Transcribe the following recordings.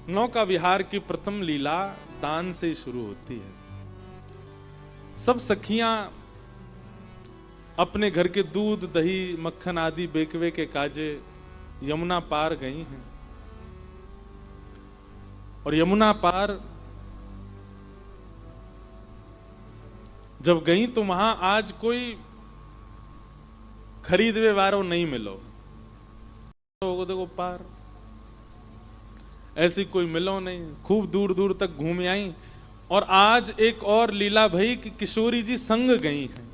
नौका विहार की प्रथम लीला दान से शुरू होती है। सब सखियां अपने घर के दूध दही मक्खन आदि बेकवे के काजे यमुना पार गई हैं और यमुना पार जब गई तो वहां आज कोई खरीदवे वारो नहीं मिलो, तो देखो पार ऐसी कोई मिलो नहीं। खूब दूर दूर तक घूम आई और आज एक और लीला भई कि किशोरी जी संग गई हैं।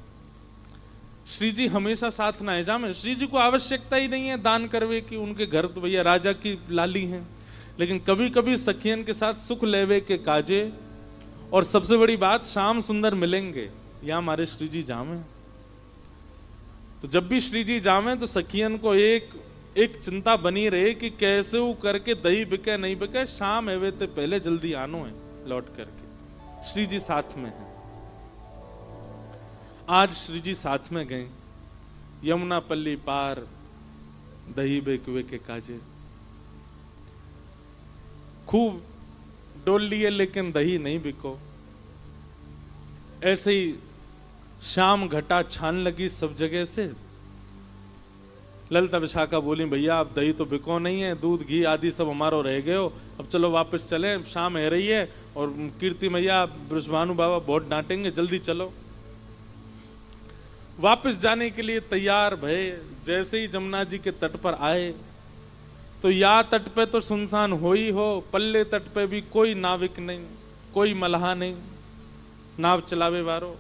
श्री जी हमेशा साथ ना है जामे, श्री जी को आवश्यकता ही नहीं है दान करवे की, उनके घर तो भैया राजा की लाली हैं, लेकिन कभी कभी सखियन के साथ सुख लेवे के काजे। और सबसे बड़ी बात, श्याम सुंदर मिलेंगे या हमारे श्री जी जामे, तो जब भी श्री जी जामे तो सखियन को एक चिंता बनी रहे कि कैसे वो करके दही बिके नहीं बिके, शाम एवे ते पहले जल्दी आनो है लौट करके। श्री जी साथ में है। आज श्री जी साथ में गए, यमुना पल्ली पार दही बेकवे के काजे। खूब डोल लिए लेकिन दही नहीं बिको। ऐसे ही शाम घटा छान लगी सब जगह से। ललिता विशाखा बोली भैया अब दही तो बिको नहीं है, दूध घी आदि सब हमारो रह गए हो, अब चलो वापस चले, शाम है रही है और कीर्ति मैया ब्रजभानु बाबा बहुत डांटेंगे, जल्दी चलो। वापस जाने के लिए तैयार भये। जैसे ही जमुना जी के तट पर आए तो या तट पे तो सुनसान हो ही हो, पल्ले तट पे भी कोई नाविक नहीं, कोई मल्हा नहीं, नाव चलावे वारो।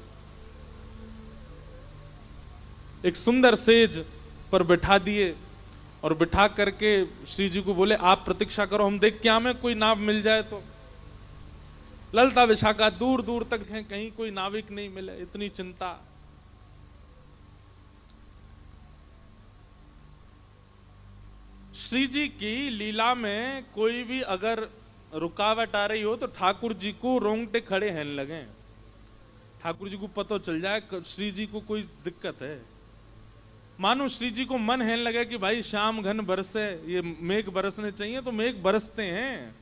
एक सुंदर सेज पर बिठा दिए और बिठा करके श्री जी को बोले आप प्रतीक्षा करो, हम देख क्या में कोई नाव मिल जाए तो। ललिता विशाखा दूर दूर तक हैं, कहीं कोई नाविक नहीं मिले, इतनी चिंता। श्री जी की लीला में कोई भी अगर रुकावट आ रही हो तो ठाकुर जी को रोंगटे खड़े हैं लगे। ठाकुर जी को पता चल जाए श्री जी को कोई दिक्कत है। मानो श्री जी को मन है लगे कि भाई शाम घन बरसे, ये मेघ बरसने चाहिए तो मेघ बरसते हैं।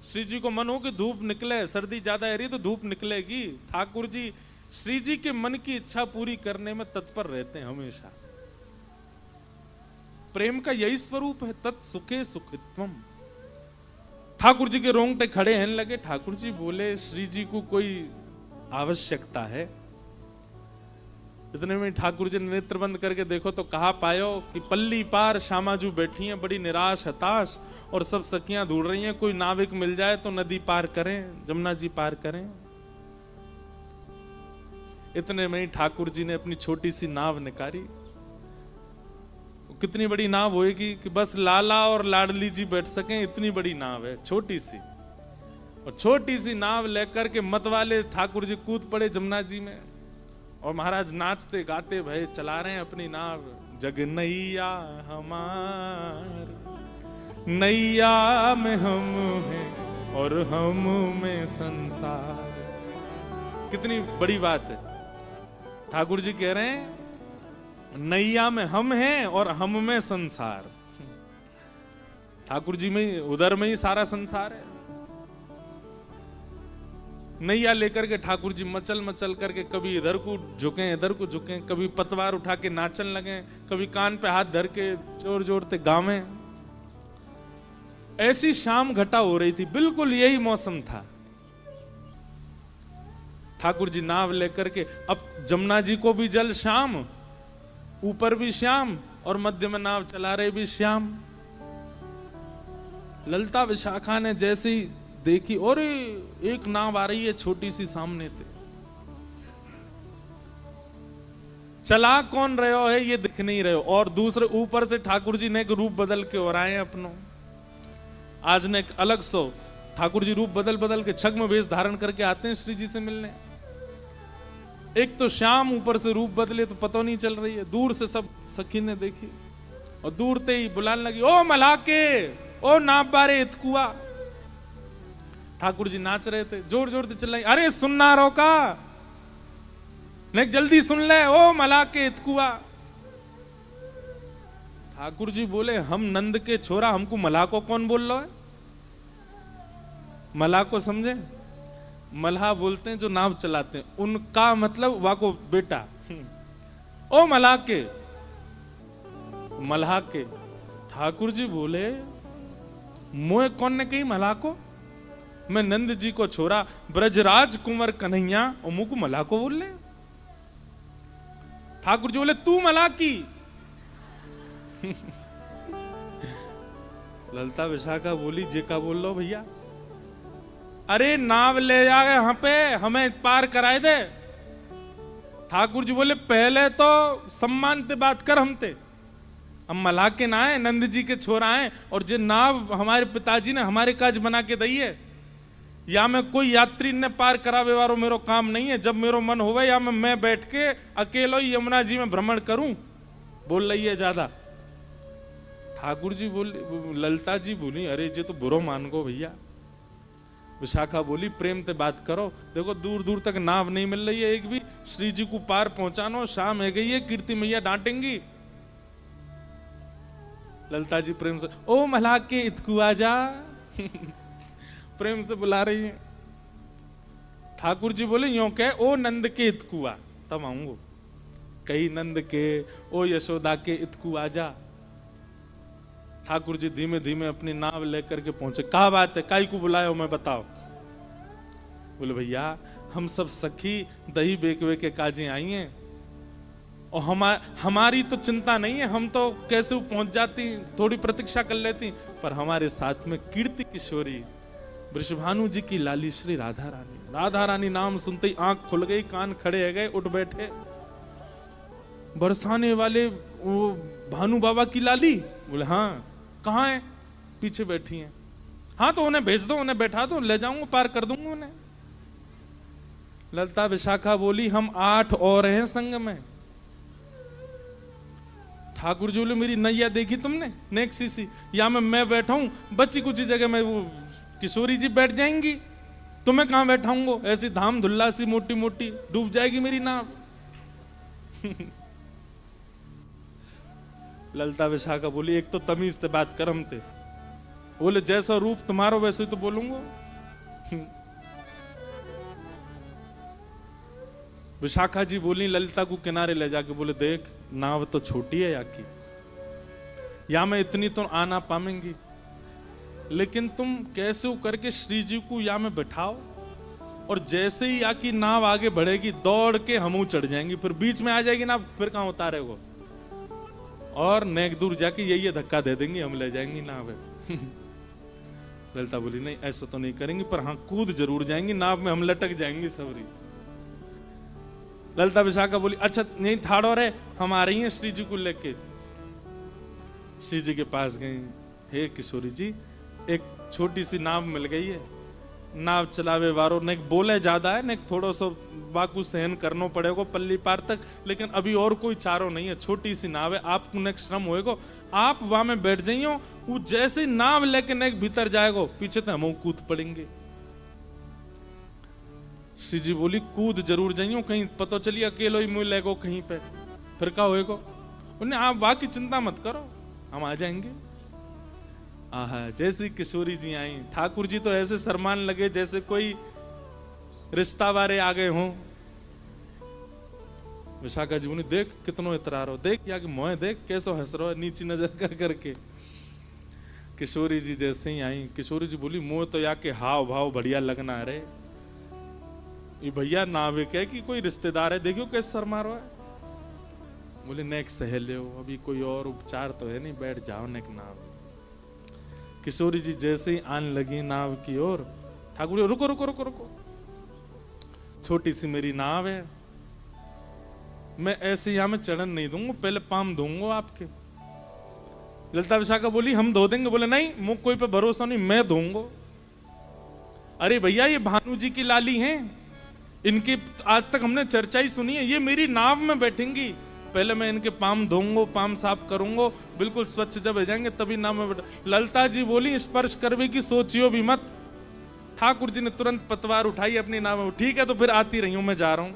श्री जी को मन हो कि धूप निकले, सर्दी ज्यादा है रही तो धूप निकलेगी। ठाकुर जी श्री जी के मन की इच्छा पूरी करने में तत्पर रहते हैं हमेशा। प्रेम का यही स्वरूप है, तत् सुखे सुखित्वम। ठाकुर जी के रोंगटे खड़े हैं लगे। ठाकुर जी बोले श्री जी को कोई आवश्यकता है। इतने में ठाकुर जी ने नेत्र बंद करके देखो तो कहा पायो कि पल्ली पार श्यामाजू बैठी हैं बड़ी निराश हताश और सब सखियां ढूंढ रही हैं कोई नाविक मिल जाए तो नदी पार करें, जमुना जी पार करें। इतने में ठाकुर जी ने अपनी छोटी सी नाव निकाली। कितनी बड़ी नाव होएगी कि बस लाला और लाडली जी बैठ सकें, इतनी बड़ी नाव है छोटी सी। और छोटी सी नाव लेकर के मत वाले ठाकुर जी कूद पड़े जमुना जी में और महाराज नाचते गाते भय चला रहे हैं अपनी नाव। जग नैया हमार, नैया में हम हैं और हम में संसार। कितनी बड़ी बात है। ठाकुर जी कह रहे हैं नैया में हम हैं और हम में संसार। ठाकुर जी में उधर में ही सारा संसार है। नैया लेकर के ठाकुर जी मचल मचल करके कभी इधर को झुके इधर को झुके, कभी पतवार उठा के नाचन लगे, कभी कान पे हाथ धर के जोर जोरते गावे। ऐसी शाम घटा हो रही थी, बिल्कुल यही मौसम था। ठाकुर जी नाव लेकर के, अब जमुना जी को भी जल श्याम, ऊपर भी श्याम और मध्य में नाव चला रहे भी श्याम। ललिता विशाखा ने जैसे ही देखी और एक नाव आ रही है छोटी सी सामने से, चला कौन रहे हो है ये दिख नहीं रहे हो, और दूसरे ऊपर से ठाकुर जी ने एक रूप बदल के और आए अपनों। आज ने एक अलग सो ठाकुर जी रूप बदल बदल के छद्म वेश धारण करके आते हैं श्री जी से मिलने। एक तो श्याम ऊपर से रूप बदले तो पता नहीं चल रही है। दूर से सब सखी ने देखी और दूर ते ही बुलाने लगी, ओ मलाके, ओ नाप बारे इतकुआ। ठाकुर जी नाच रहे थे, जोर जोर से चिल्लाई, अरे सुनना रोका, नहीं जल्दी सुन ले, ओ मलाके इतकुआ। ठाकुर जी बोले, हम नंद के छोरा, हमको मलाको कौन बोल रहा है? मल्लाह को समझे? मल्लाह बोलते हैं जो नाव चलाते हैं, उनका मतलब वाको बेटा। ओ मल्लाह के, मल्लाह के। ठाकुर जी बोले मोए कौन ने कही मल्लाह को? मैं नंद जी को छोरा ब्रजराज कुंवर कन्हैया और मुँह को मल्लाह को बोल ले। ठाकुर जी बोले तू मल्लाह की। ललता विशाखा बोली जे का बोल लो भैया? अरे नाव ले जा यहाँ पे, हमें पार कराए दे। ठाकुर जी बोले पहले तो सम्मान से बात कर हमते, हम मल्लाह के ना है, नंद जी के छोरा हैं, और जे नाव हमारे पिताजी ने हमारे काज बना के दी है, या मैं कोई यात्री ने पार करावे वारो मेरो काम नहीं है। जब मेरो मन होवे या मैं बैठ के अकेलो यमुना जी में भ्रमण करूं। बोल रही है ज्यादा। ठाकुर जी बोली, ललता जी बोली अरे जे तो बुरो मान गो भैया। विशाखा बोली प्रेम से बात करो, देखो दूर दूर तक नाव नहीं मिल रही है एक भी, श्री जी को पार पहुंचानो, शाम है गई है, कीर्ति मैया डांटेंगी। ललता जी प्रेम से ओ मल्लाह के इतकू आजा। प्रेम से बुला रही है। ठाकुर जी बोले यो कह ओ नंद के इतकू आ, तब आऊंगो। कही नंद के ओ यशोदा के इतकू आजा। ठाकुर जी धीमे धीमे अपनी नाव लेकर के पहुंचे। क्या बात है, काई को बुलाया हो मैं बताओ? बोले भैया हम सब सखी दही बेकवे के काजी आई हैं, और हमारी तो चिंता नहीं है, हम तो कैसे पहुंच जाती, थोड़ी प्रतीक्षा कर लेती, पर हमारे साथ में कीर्ति किशोरी वृषभानु जी की लाली श्री राधा रानी। राधा रानी नाम सुनते ही आंख खुल गई, कान खड़े हो गए, उठ बैठे। बरसाने वाले वो भानु बाबा की लाली? बोले हाँ। कहाँ है? पीछे बैठी हैं। हाँ तो उन्हें भेज दो, उन्हें बैठा दो, ले जाऊंगा, पार कर दूंगा उन्हें। ललता विशाखा बोली हम 8 और हैं संग में। ठाकुर जी बोले मेरी नैया देखी तुमने नेक्सी सी, या मैं बैठा हूं, बच्ची कुछ जगह में वो किशोरी जी बैठ जाएंगी, तुम्हें कहां बैठाऊंगा? ऐसी धाम धुल्ला सी मोटी मोटी डूब जाएगी मेरी नाव। ललता विशाखा बोली एक तो तमीज से बात कर हमते। बोले जैसा रूप तुम्हारा वैसे ही तो बोलूंगा। विशाखा जी बोली ललिता को किनारे ले जाके, बोले देख नाव तो छोटी है याकी, या मैं इतनी तो आ ना पाएंगी, लेकिन तुम कैसे करके श्री जी को या में बैठाओ, और जैसे ही याकी नाव आगे बढ़ेगी दौड़ के हम चढ़ जाएंगी, फिर बीच में आ जाएगी ना, फिर कहां उतारेगो, और नेक दूर जाके यही धक्का दे देंगे, हम ले जाएंगी नाव। ललिता बोली नहीं ऐसा तो नहीं करेंगी, पर हाँ कूद जरूर जाएंगी नाव में, हम लटक जाएंगी सबरी। ललिता विशाखा बोली अच्छा नहीं ठाड़ो रे, हम आ रही हैं श्री जी को लेके। श्री जी के पास गई, हे किशोरी जी एक छोटी सी नाव मिल गई है, नाव चलावे वारो ने बोले ज्यादा है, ने थोड़ा सा बाकू सहन करना पड़ेगा पल्ली पार तक, लेकिन अभी और कोई चारो नहीं है, छोटी सी नाव है, आपको नेक श्रम होएगा, आप वहां में बैठ जाइयो, वो जैसे नाव लेके नेक भीतर जाएगा पीछे तो हम कूद पड़ेंगे। श्री जी बोली कूद जरूर जाइयो, कहीं पता चली अकेलो ही मुँह लेगो कहीं पे, फिर क्या होएगा? उन्हें आप वहां की चिंता मत करो, हम आ जाएंगे। आहा जैसी किशोरी जी आई, ठाकुर जी तो ऐसे शर्मान लगे जैसे कोई रिश्ता वारे आ गए हों। विशाखा जी बोली देख कितनो इतरार हो, देख या कि मोह देख कैसो हंस रहा है नीची नजर कर करके। किशोरी जी जैसे ही आई, किशोरी जी बोली मोह तो या के हाव भाव बढ़िया लगना रे, ये भैया नाविक है कि कोई रिश्तेदार है, देखियो कैसे शर्मा रहा है। बोले नेक सहेले हो, अभी कोई और उपचार तो है नहीं, बैठ जाओ नेक नाव। किशोरी जी जैसे ही आने लगी नाव की ओर, ठाकुर जी रुको रुको रुको रुको, छोटी सी मेरी नाव है, मैं ऐसे यहां में चढ़न नहीं दूंगा, पहले पाम दूंगा आपके। ललिता विशाखा बोली हम धो देंगे। बोले नहीं मुझ कोई पे भरोसा नहीं, मैं दूंगा। अरे भैया ये भानु जी की लाली हैं, इनकी आज तक हमने चर्चा ही सुनी है, ये मेरी नाव में बैठेंगी, पहले मैं इनके पाम धोऊंगा, पाम साफ करूंगा, बिल्कुल स्वच्छ जब हो जाएंगे तभी नाव में बैठा। ललिता जी बोली स्पर्श करवे की सोचियो भी मत। ठाकुर जी ने तुरंत पतवार उठाई अपनी नाव में, ठीक है तो फिर आती रही हूं, मैं जा रहा हूं।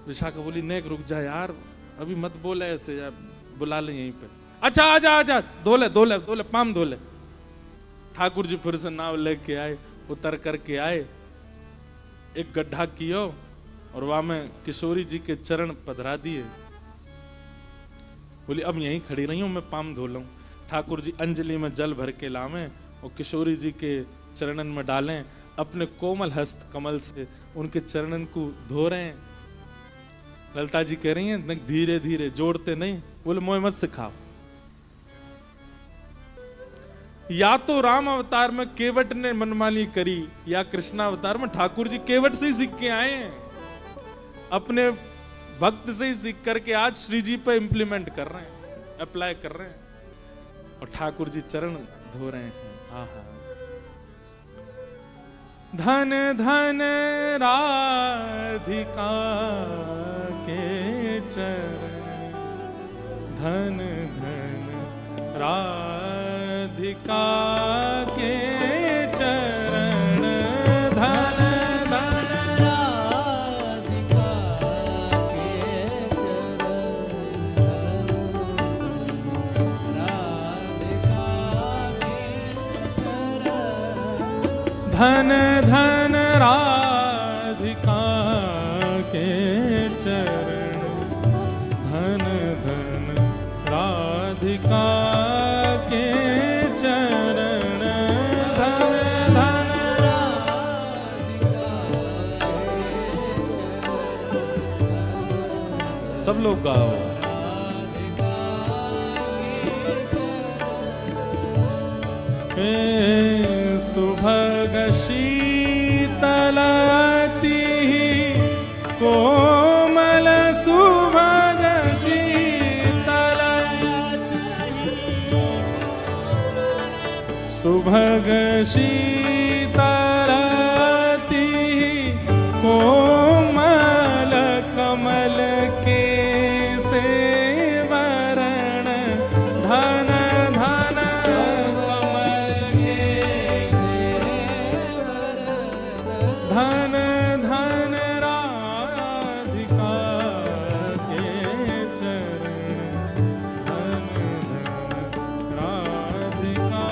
विशाखा बोली नेक रुक जा यार, अभी मत बोले ऐसे यार, बुला ले यहीं पे। अच्छा आजा आजा, धो ले धो ले धो ले, पाम धो ले। ठाकुर जी फिर से नाव लेके आए, उतर करके आए, एक गड्ढा कियो और वहां में किशोरी जी के चरण पधरा दिए। बोली अब यहीं खड़ी रही हूं, मैं पाम धो लूं। ठाकुर जी अंजलि में जल भर के लावें और किशोरी जी के चरणन में डालें, अपने कोमल हस्त कमल से उनके चरणन को धो रहे हैं। ललिता जी कह रही हैं धीरे धीरे, जोड़ते नहीं। बोले मोह मत सिखाओ। या तो राम अवतार में केवट ने मनमानी करी, या कृष्णा अवतार में ठाकुर जी केवट से ही सीख के आए हैं, अपने भक्त से ही सीख करके आज श्री जी पे इंप्लीमेंट कर रहे हैं, अप्लाई कर रहे हैं और ठाकुर जी चरण धो रहे हैं। आहा, धन धन राधिका के चरण, धन धन राधिका के चरण, धन धन राधिका के चरण, राधिका के चरण, धन धन राधिका के चरण, धन धन राधिका के चरण, धन धन राधिका के चरण। सब लोग गाओ। सुभग शीतलती कोमल, सुभग सुभग शीतलती कोमल, कमल के सेवरण, धन धन कमल के सेवरण, धन धन राधिका के चरण, धन धन राधिका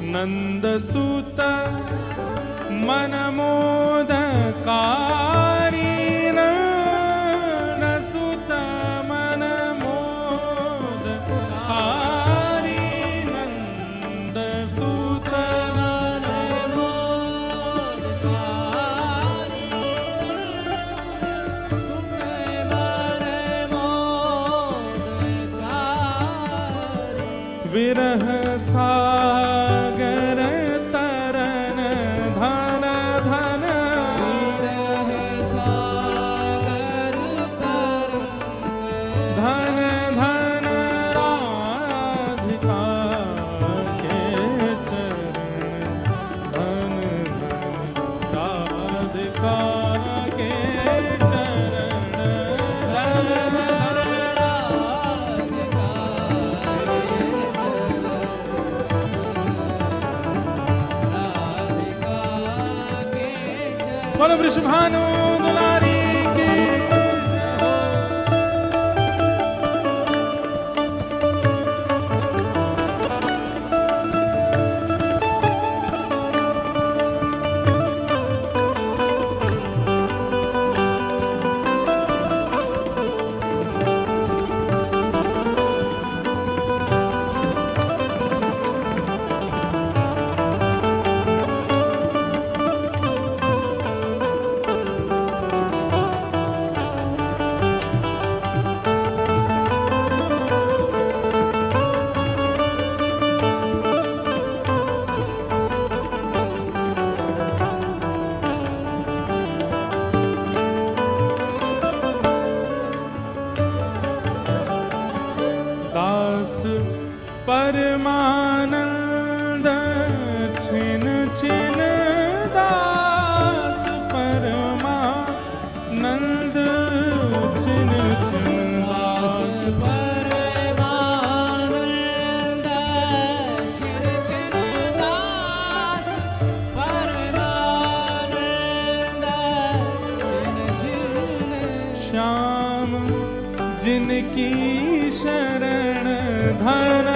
नंद सुत मन मोदकारी, नंद सुत मन मोदकारी, नंद सुत मन मोदकारी, सुत मन मोदकारी, विरह सागर तरन, धन धन विरह सागर तरन, धन धन राधिका के चरण, धन धन राधिका के चरण, धन धन राधिका के चरण। बोलो वृषभानु दुलारी की जय हो। जिनकी शरण धन